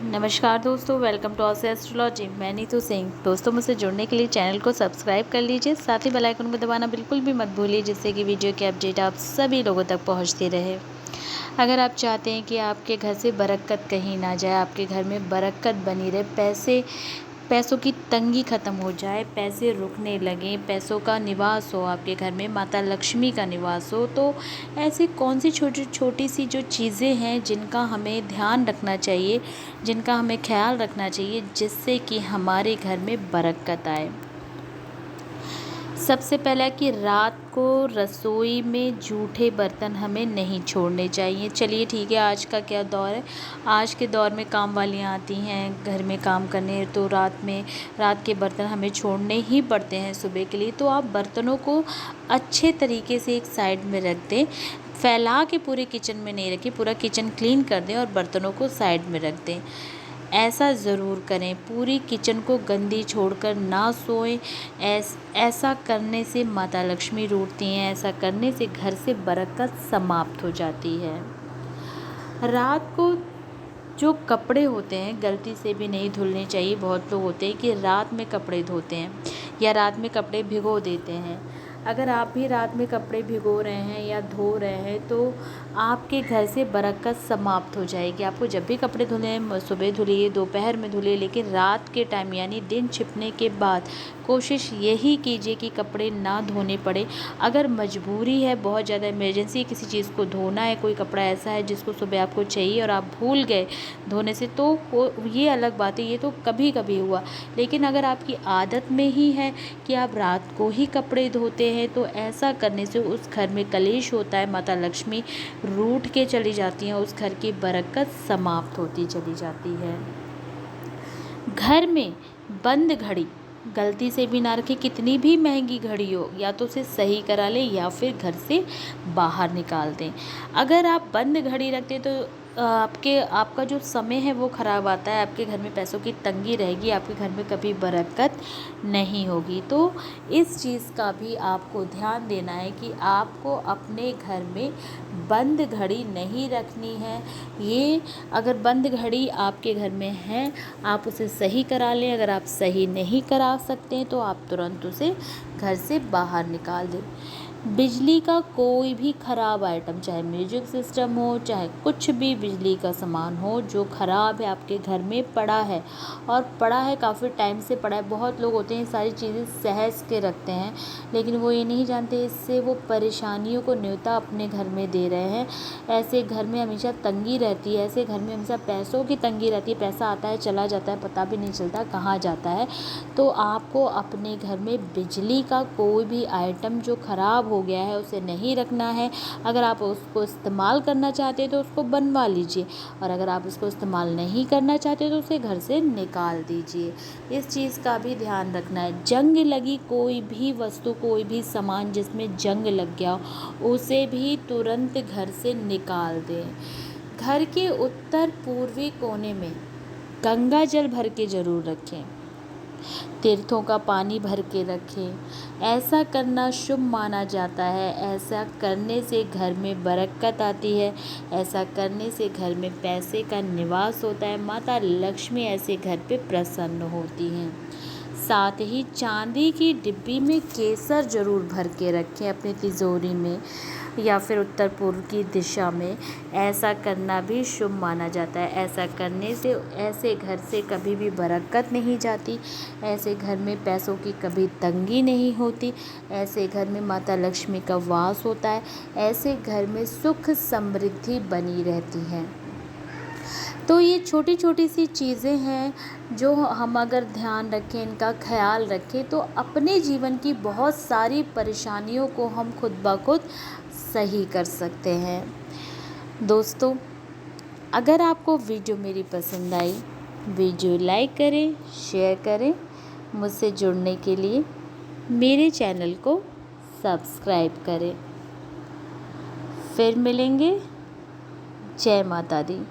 नमस्कार दोस्तों, welcome to ऑस astrology. मैं नीतू सिंह। दोस्तों, मुझसे जुड़ने के लिए चैनल को सब्सक्राइब कर लीजिए, साथ ही बेल आइकन को दबाना बिल्कुल भी मत भूलिए, जिससे कि वीडियो की अपडेट आप सभी लोगों तक पहुंचती रहे। अगर आप चाहते हैं कि आपके घर से बरकत कहीं ना जाए, आपके घर में बरकत बनी रहे, पैसों की तंगी ख़त्म हो जाए, पैसे रुकने लगें, पैसों का निवास हो आपके घर में, माता लक्ष्मी का निवास हो, तो ऐसी कौन सी छोटी छोटी सी जो चीज़ें हैं जिनका हमें ध्यान रखना चाहिए, जिनका हमें ख्याल रखना चाहिए, जिससे कि हमारे घर में बरकत आए। सबसे पहला कि रात को रसोई में जूठे बर्तन हमें नहीं छोड़ने चाहिए। चलिए ठीक है, आज का क्या दौर है, आज के दौर में काम वालियाँ आती हैं घर में काम करने, तो रात के बर्तन हमें छोड़ने ही पड़ते हैं सुबह के लिए। तो आप बर्तनों को अच्छे तरीके से एक साइड में रख दें, फैला के पूरे किचन में नहीं रखें, पूरा किचन क्लीन कर दें और बर्तनों को साइड में रख दें। ऐसा ज़रूर करें, पूरी किचन को गंदी छोड़कर ना सोएं। ऐसा करने से माता लक्ष्मी रूठती हैं, ऐसा करने से घर से बरकत समाप्त हो जाती है। रात को जो कपड़े होते हैं गलती से भी नहीं धुलने चाहिए। बहुत लोग होते हैं कि रात में कपड़े धोते हैं या रात में कपड़े भिगो देते हैं। अगर आप भी रात में कपड़े भिगो रहे हैं या धो रहे हैं तो आपके घर से बरकत समाप्त हो जाएगी। आपको जब भी कपड़े धुले हैं, सुबह धुलिए, दोपहर में धुलिए, लेकिन रात के टाइम यानी दिन छिपने के बाद कोशिश यही कीजिए कि कपड़े ना धोने पड़े। अगर मजबूरी है, बहुत ज़्यादा इमरजेंसी किसी चीज़ को धोना है, कोई कपड़ा ऐसा है जिसको सुबह आपको चाहिए और आप भूल गए धोने से, तो ये अलग बात है, ये तो कभी कभी हुआ। लेकिन अगर आपकी आदत में ही है कि आप रात को ही कपड़े धोते हैं, तो ऐसा करने से उस घर में कलेश होता है, माता लक्ष्मी रूठ के चली जाती हैं, उस घर की बरकत समाप्त होती चली जाती है। घर में बंद घड़ी गलती से भी ना रखें, कितनी भी महंगी घड़ी हो, या तो उसे सही करा लें या फिर घर से बाहर निकाल दें। अगर आप बंद घड़ी रखते तो आपका जो समय है वो ख़राब आता है, आपके घर में पैसों की तंगी रहेगी, आपके घर में कभी बरकत नहीं होगी। तो इस चीज़ का भी आपको ध्यान देना है कि आपको अपने घर में बंद घड़ी नहीं रखनी है। ये अगर बंद घड़ी आपके घर में है, आप उसे सही करा लें। अगर आप सही नहीं करा सकते हैं तो आप तुरंत उसे घर से बाहर निकाल दें। बिजली का कोई भी ख़राब आइटम, चाहे म्यूजिक सिस्टम हो, चाहे कुछ भी बिजली का सामान हो जो ख़राब है, आपके घर में पड़ा है और पड़ा है काफ़ी टाइम से पड़ा है। बहुत लोग होते हैं सारी चीज़ें सहज के रखते हैं, लेकिन वो ये नहीं जानते इससे वो परेशानियों को न्योता अपने घर में दे रहे हैं। ऐसे घर में हमेशा तंगी रहती है, ऐसे घर में हमेशा पैसों की तंगी रहती है। पैसा आता है चला जाता है, पता भी नहीं चलता कहाँ जाता है। तो आपको अपने घर में बिजली का कोई भी आइटम जो ख़राब हो गया है उसे नहीं रखना है। अगर आप उसको इस्तेमाल करना चाहते हैं तो उसको बनवा लीजिए, और अगर आप उसको इस्तेमाल नहीं करना चाहते तो उसे घर से निकाल दीजिए। इस चीज़ का भी ध्यान रखना है। जंग लगी कोई भी वस्तु, कोई भी सामान जिसमें जंग लग गया उसे भी तुरंत घर से निकाल दें। घर के उत्तर पूर्वी कोने में गंगा जल भर के ज़रूर रखें, तीर्थों का पानी भर के रखें। ऐसा करना शुभ माना जाता है। ऐसा करने से घर में बरकत आती है, ऐसा करने से घर में पैसे का निवास होता है, माता लक्ष्मी ऐसे घर पे प्रसन्न होती हैं। साथ ही चांदी की डिब्बी में केसर ज़रूर भर के रखें अपनी तिजोरी में या फिर उत्तर पूर्व की दिशा में। ऐसा करना भी शुभ माना जाता है। ऐसा करने से ऐसे घर से कभी भी बरकत नहीं जाती, ऐसे घर में पैसों की कभी तंगी नहीं होती, ऐसे घर में माता लक्ष्मी का वास होता है, ऐसे घर में सुख समृद्धि बनी रहती है। तो ये छोटी छोटी सी चीज़ें हैं जो हम अगर ध्यान रखें, इनका ख्याल रखें, तो अपने जीवन की बहुत सारी परेशानियों को हम खुद ब खुद सही कर सकते हैं। दोस्तों, अगर आपको वीडियो मेरी पसंद आई, वीडियो लाइक करें, शेयर करें। मुझसे जुड़ने के लिए मेरे चैनल को सब्सक्राइब करें। फिर मिलेंगे। जय माता दी।